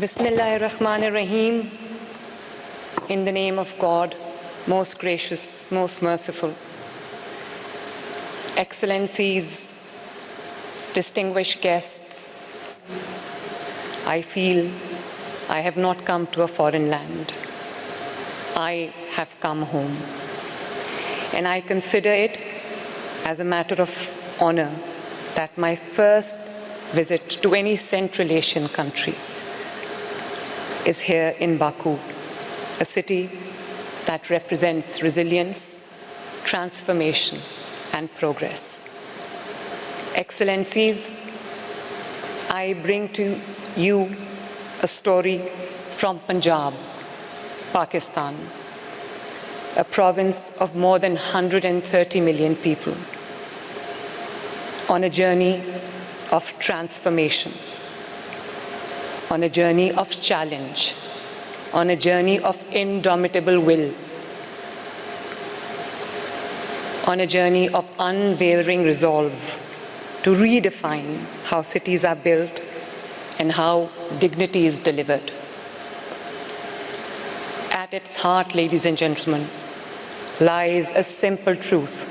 Bismillahir-Rahmanir-Rahim. In the name of God, most gracious, most merciful. Excellencies, distinguished guests, I feel I have not come to a foreign land. I have come home. And I consider it as a matter of honor that my first visit to any Central Asian country is here in Baku, a city that represents resilience, transformation, and progress. Excellencies, I bring to you a story from Punjab, Pakistan, a province of more than 130 million people, on a journey of transformation, on a journey of challenge, on a journey of indomitable will, on a journey of unwavering resolve to redefine how cities are built and how dignity is delivered. At its heart, ladies and gentlemen, lies a simple truth.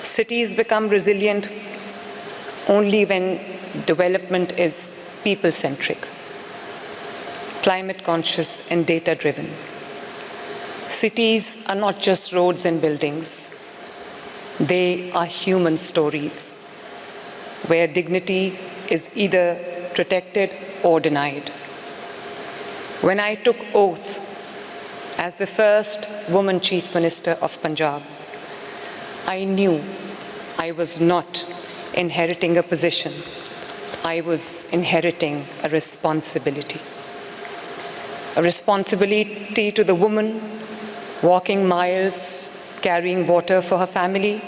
Cities become resilient only when development is people-centric, climate-conscious and data-driven. Cities are not just roads and buildings. They are human stories where dignity is either protected or denied. When I took oath as the first woman Chief Minister of Punjab, I knew I was not inheriting a position. I was inheriting a responsibility. A responsibility to the woman walking miles, carrying water for her family,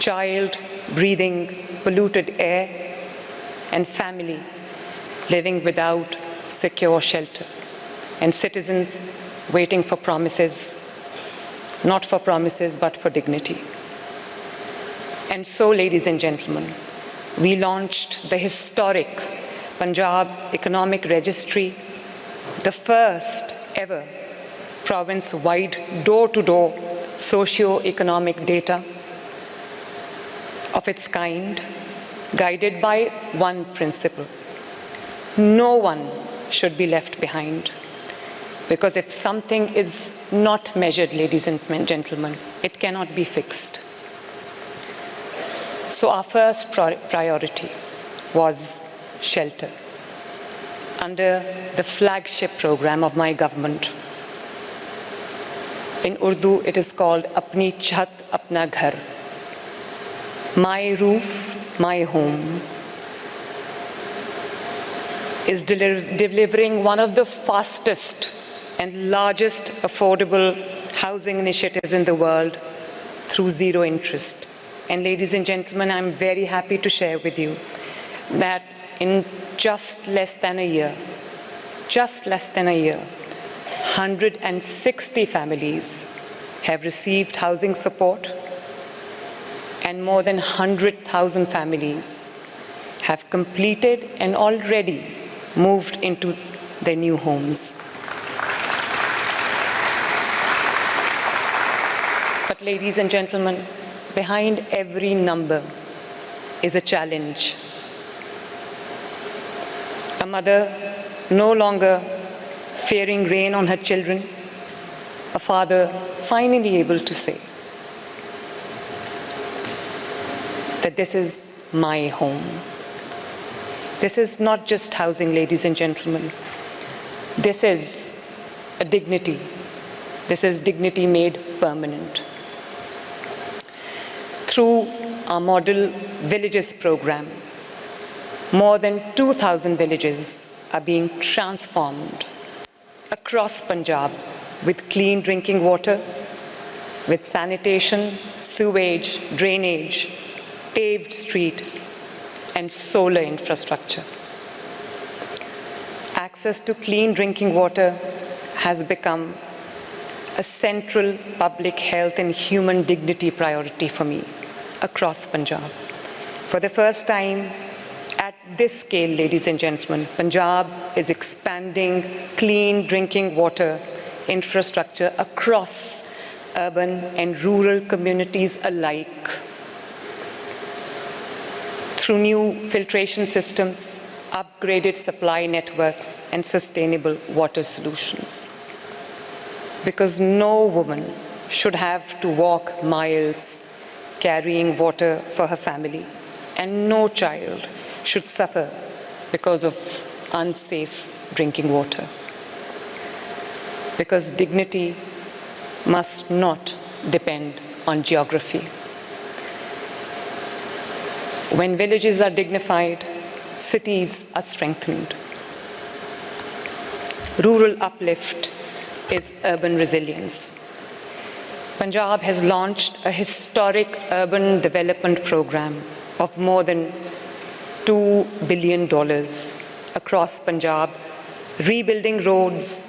child breathing polluted air, and family living without secure shelter, and citizens waiting for promises, not for promises, but for dignity. And so, ladies and gentlemen, we launched the historic Punjab Economic Registry, the first ever province-wide door-to-door socio-economic data of its kind, guided by one principle. No one should be left behind. Because if something is not measured, ladies and gentlemen, it cannot be fixed. So our first priority was shelter. Under the flagship program of my government, in Urdu it is called Apni Chhat Apna Ghar, my roof, my home, is delivering one of the fastest and largest affordable housing initiatives in the world through zero interest. And ladies and gentlemen, I'm very happy to share with you that in just less than a year, 160 families have received housing support, and more than 100,000 families have completed and already moved into their new homes. But ladies and gentlemen, behind every number is a challenge. A mother no longer fearing rain on her children, a father finally able to say that this is my home. This is not just housing, ladies and gentlemen. This is a dignity. This is dignity made permanent. Through our Model Villages program, more than 2,000 villages are being transformed across Punjab with clean drinking water, with sanitation, sewage, drainage, paved street, and solar infrastructure. Access to clean drinking water has become a central public health and human dignity priority for me across Punjab. For the first time, at At this scale, ladies and gentlemen, Punjab is expanding clean drinking water infrastructure across urban and rural communities alike through new filtration systems, upgraded supply networks, and sustainable water solutions. Because no woman should have to walk miles carrying water for her family, and no child should suffer because of unsafe drinking water. Because dignity must not depend on geography. When villages are dignified, cities are strengthened. Rural uplift is urban resilience. Punjab has launched a historic urban development program of more than $2 billion across Punjab, rebuilding roads,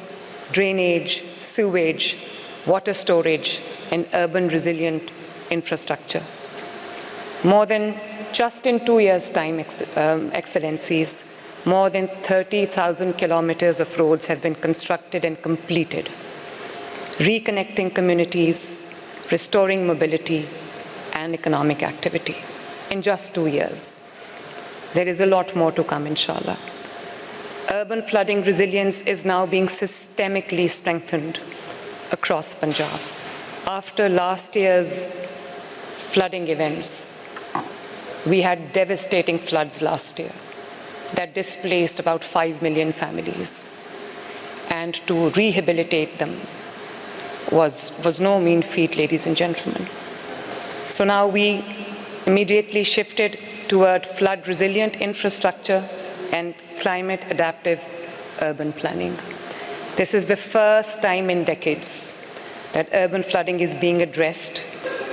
drainage, sewage, water storage, and urban resilient infrastructure. More than, just in 2 years' time, Excellencies, more than 30,000 kilometers of roads have been constructed and completed, reconnecting communities, restoring mobility and economic activity in just 2 years. There is a lot more to come, inshallah. Urban flooding resilience is now being systemically strengthened across Punjab. After last year's flooding events, we had devastating floods last year that displaced about 5 million families. And to rehabilitate them was no mean feat, ladies and gentlemen. So now we immediately shifted toward flood-resilient infrastructure and climate-adaptive urban planning. This is the first time in decades that urban flooding is being addressed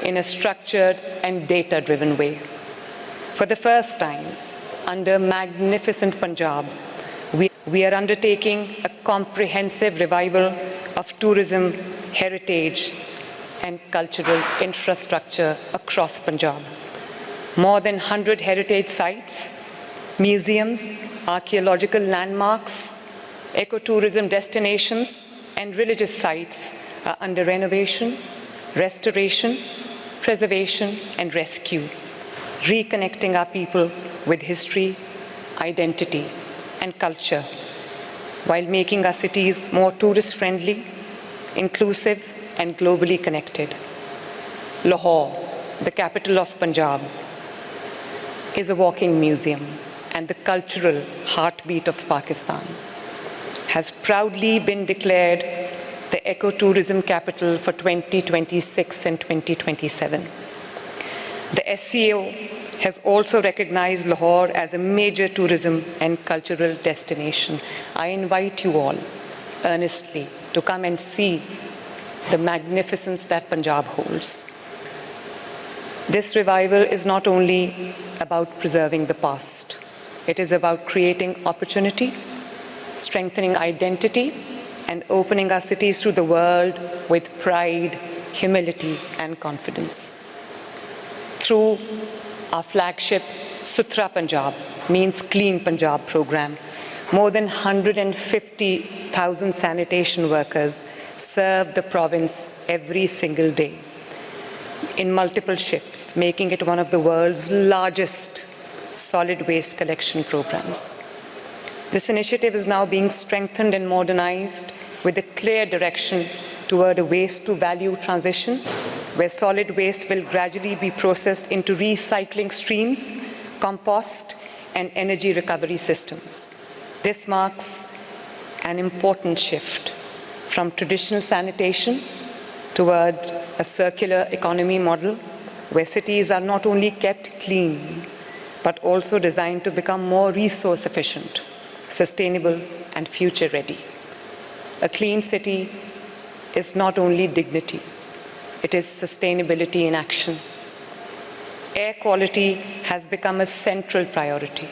in a structured and data-driven way. For the first time, under magnificent Punjab, we are undertaking a comprehensive revival of tourism, heritage, and cultural infrastructure across Punjab. More than 100 heritage sites, museums, archaeological landmarks, ecotourism destinations, and religious sites are under renovation, restoration, preservation, and rescue, reconnecting our people with history, identity, and culture, while making our cities more tourist-friendly, inclusive, and globally connected. Lahore, the capital of Punjab, is a walking museum and the cultural heartbeat of Pakistan, has proudly been declared the ecotourism capital for 2026 and 2027. The SCO has also recognized Lahore as a major tourism and cultural destination. I invite you all earnestly to come and see the magnificence that Punjab holds. This revival is not only about preserving the past. It is about creating opportunity, strengthening identity, and opening our cities to the world with pride, humility, and confidence. Through our flagship Suthra Punjab, means Clean Punjab program, more than 150,000 sanitation workers serve the province every single day in multiple shifts, making it one of the world's largest solid waste collection programs. This initiative is now being strengthened and modernized with a clear direction toward a waste-to-value transition, where solid waste will gradually be processed into recycling streams, compost, and energy recovery systems. This marks an important shift from traditional sanitation towards a circular economy model where cities are not only kept clean, but also designed to become more resource efficient, sustainable, and future ready. A clean city is not only dignity, it is sustainability in action. Air quality has become a central priority,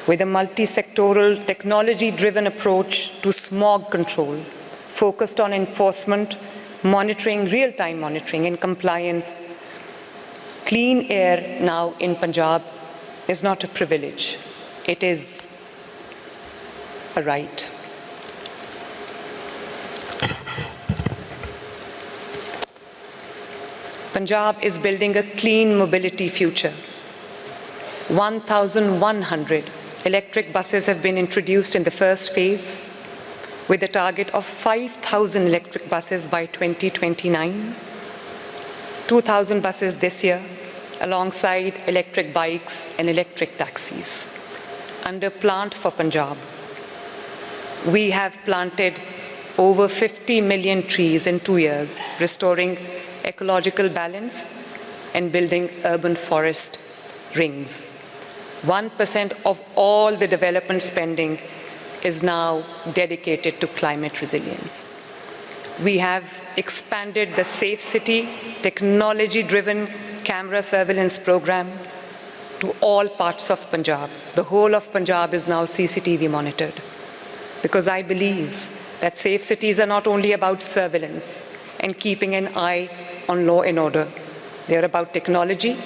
with a multi-sectoral, technology-driven approach to smog control, focused on enforcement, monitoring, real-time monitoring, and compliance. Clean air now in Punjab is not a privilege. It is a right. Punjab is building a clean mobility future. 1,100 electric buses have been introduced in the first phase, with a target of 5,000 electric buses by 2029, 2,000 buses this year, alongside electric bikes and electric taxis. Under Plant for Punjab, we have planted over 50 million trees in 2 years, restoring ecological balance and building urban forest rings. 1% of all the development spending is now dedicated to climate resilience. We have expanded the Safe City, technology-driven camera surveillance program to all parts of Punjab. The whole of Punjab is now CCTV monitored, because I believe that safe cities are not only about surveillance and keeping an eye on law and order. They are about technology,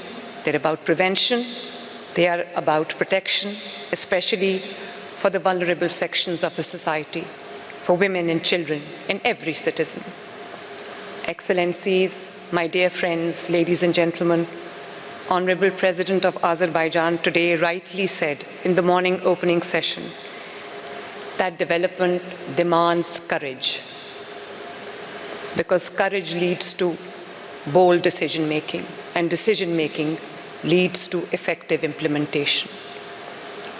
they're about prevention, they are about protection, especially for the vulnerable sections of the society, for women and children and every citizen. Excellencies, my dear friends, ladies and gentlemen, Honorable President of Azerbaijan today rightly said in the morning opening session that development demands courage, because courage leads to bold decision-making, and decision-making leads to effective implementation.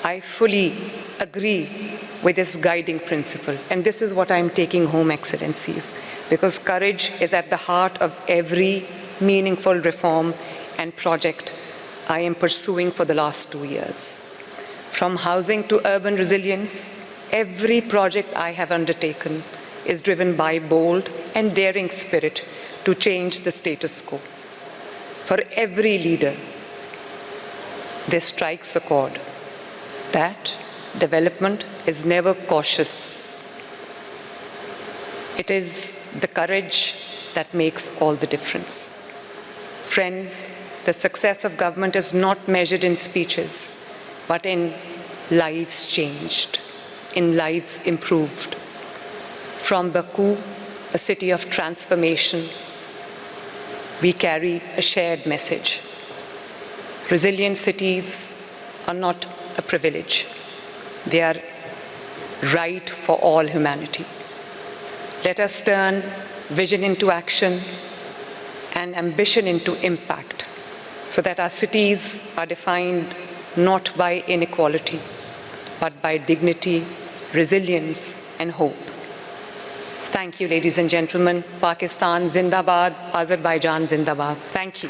I fully agree with this guiding principle, and this is what I'm taking home, Excellencies, because courage is at the heart of every meaningful reform and project I am pursuing for the last 2 years. From housing to urban resilience, every project I have undertaken is driven by bold and daring spirit to change the status quo. For every leader, this strikes a chord that development is never cautious. It is the courage that makes all the difference. Friends, the success of government is not measured in speeches, but in lives changed, in lives improved. From Baku, a city of transformation, we carry a shared message. Resilient cities are not a privilege. They are right for all humanity. Let us turn vision into action and ambition into impact, so that our cities are defined not by inequality, but by dignity, resilience, and hope. Thank you, ladies and gentlemen. Pakistan Zindabad, Azerbaijan Zindabad. Thank you.